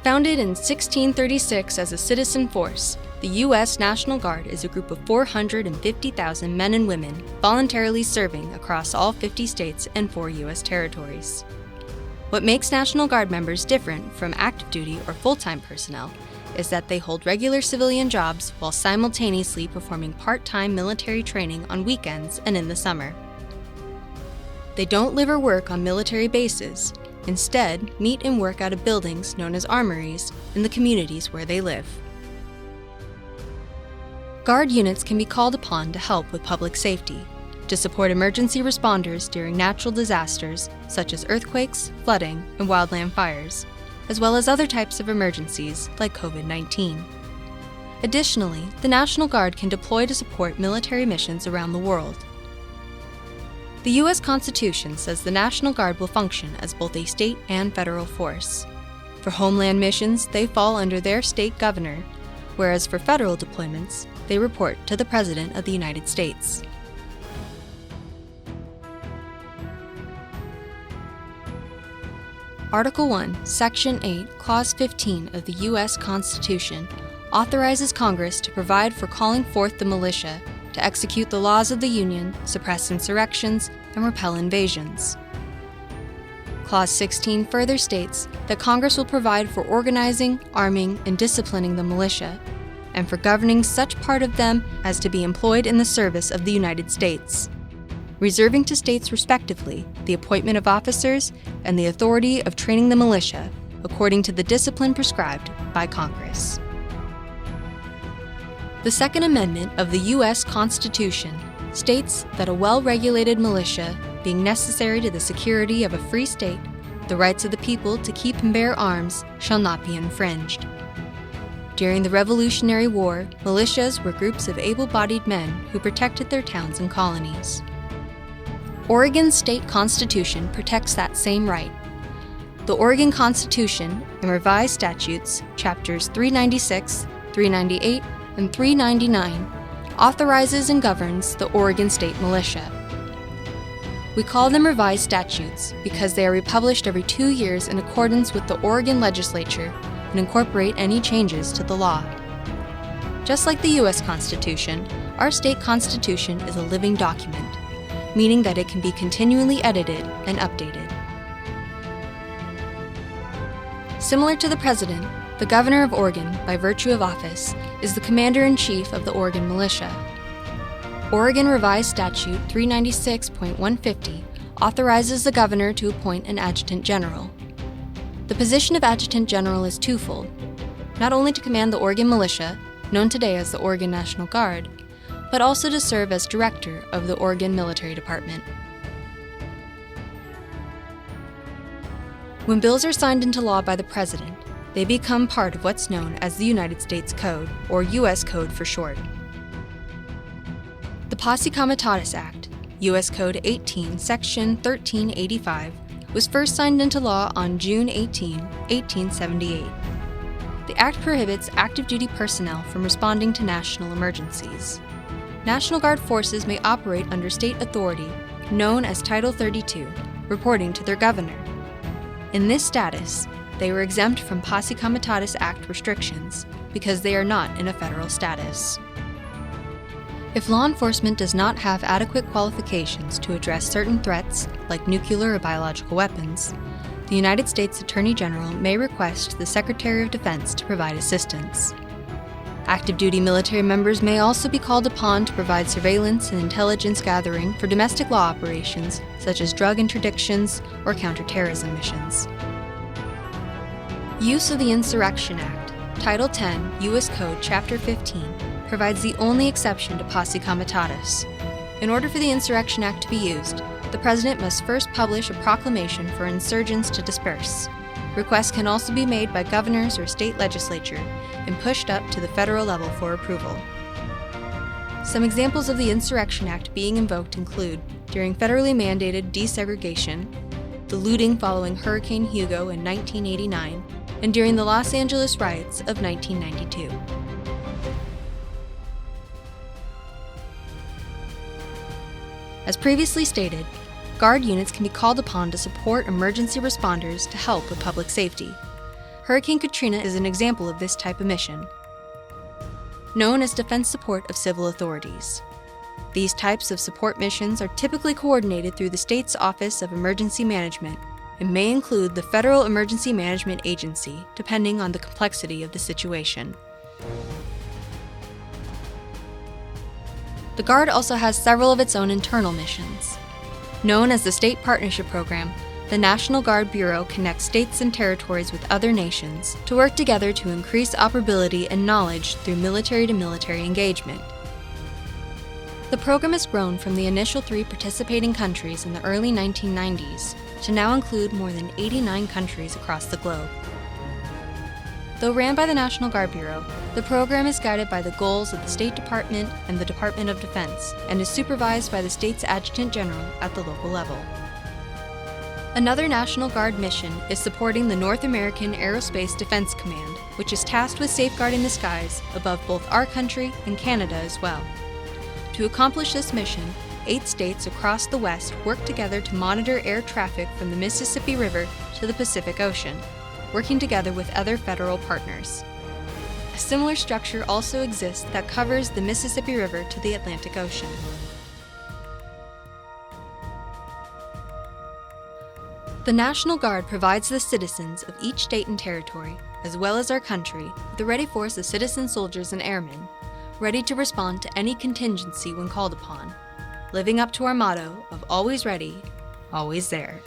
Founded in 1636 as a citizen force, the U.S. National Guard is a group of 450,000 men and women voluntarily serving across all 50 states and 4 U.S. territories. What makes National Guard members different from active duty or full-time personnel is that they hold regular civilian jobs while simultaneously performing part-time military training on weekends and in the summer. They don't live or work on military bases. Instead, meet and work out of buildings known as armories in the communities where they live. Guard units can be called upon to help with public safety, to support emergency responders during natural disasters such as earthquakes, flooding, and wildland fires, as well as other types of emergencies like COVID-19. Additionally, the National Guard can deploy to support military missions around the world. The U.S. Constitution says the National Guard will function as both a state and federal force. For homeland missions, they fall under their state governor, whereas for federal deployments, they report to the President of the United States. Article 1, Section 8, Clause 15 of the U.S. Constitution authorizes Congress to provide for calling forth the militia to execute the laws of the Union, suppress insurrections, and repel invasions. Clause 16 further states that Congress will provide for organizing, arming, and disciplining the militia, and for governing such part of them as to be employed in the service of the United States, reserving to states respectively the appointment of officers and the authority of training the militia according to the discipline prescribed by Congress. The Second Amendment of the U.S. Constitution states that a well-regulated militia, being necessary to the security of a free state, the rights of the people to keep and bear arms shall not be infringed. During the Revolutionary War, militias were groups of able-bodied men who protected their towns and colonies. Oregon's state constitution protects that same right. The Oregon Constitution and revised statutes, chapters 396, 398, and 399, authorizes and governs the Oregon State Militia. We call them revised statutes because they are republished every 2 years in accordance with the Oregon legislature and incorporate any changes to the law. Just like the U.S. Constitution, our state constitution is a living document, meaning that it can be continually edited and updated. Similar to the President, the Governor of Oregon, by virtue of office, is the Commander-in-Chief of the Oregon Militia. Oregon Revised Statute 396.150 authorizes the Governor to appoint an Adjutant General. The position of Adjutant General is twofold, not only to command the Oregon Militia, known today as the Oregon National Guard, but also to serve as Director of the Oregon Military Department. When bills are signed into law by the President, they become part of what's known as the United States Code, or U.S. Code for short. The Posse Comitatus Act, U.S. Code 18, Section 1385, was first signed into law on June 18, 1878. The Act prohibits active duty personnel from responding to national emergencies. National Guard forces may operate under state authority, known as Title 32, reporting to their governor. In this status, they were exempt from Posse Comitatus Act restrictions because they are not in a federal status. If law enforcement does not have adequate qualifications to address certain threats, like nuclear or biological weapons, the United States Attorney General may request the Secretary of Defense to provide assistance. Active duty military members may also be called upon to provide surveillance and intelligence gathering for domestic law operations such as drug interdictions or counterterrorism missions. Use of the Insurrection Act, Title 10, U.S. Code, Chapter 15, provides the only exception to Posse Comitatus. In order for the Insurrection Act to be used, the President must first publish a proclamation for insurgents to disperse. Requests can also be made by governors or state legislature and pushed up to the federal level for approval. Some examples of the Insurrection Act being invoked include during federally mandated desegregation, the looting following Hurricane Hugo in 1989, and during the Los Angeles riots of 1992. As previously stated, Guard units can be called upon to support emergency responders to help with public safety. Hurricane Katrina is an example of this type of mission, known as Defense Support of Civil Authorities. These types of support missions are typically coordinated through the state's Office of Emergency Management and may include the Federal Emergency Management Agency, depending on the complexity of the situation. The Guard also has several of its own internal missions. Known as the State Partnership Program, the National Guard Bureau connects states and territories with other nations to work together to increase operability and knowledge through military-to-military engagement. The program has grown from the initial 3 participating countries in the early 1990s to now include more than 89 countries across the globe. Though ran by the National Guard Bureau, the program is guided by the goals of the State Department and the Department of Defense and is supervised by the state's Adjutant General at the local level. Another National Guard mission is supporting the North American Aerospace Defense Command, which is tasked with safeguarding the skies above both our country and Canada as well. To accomplish this mission, 8 states across the West work together to monitor air traffic from the Mississippi River to the Pacific Ocean, working together with other federal partners. A similar structure also exists that covers the Mississippi River to the Atlantic Ocean. The National Guard provides the citizens of each state and territory, as well as our country, with a ready force of citizen soldiers and airmen, ready to respond to any contingency when called upon, living up to our motto of always ready, always there.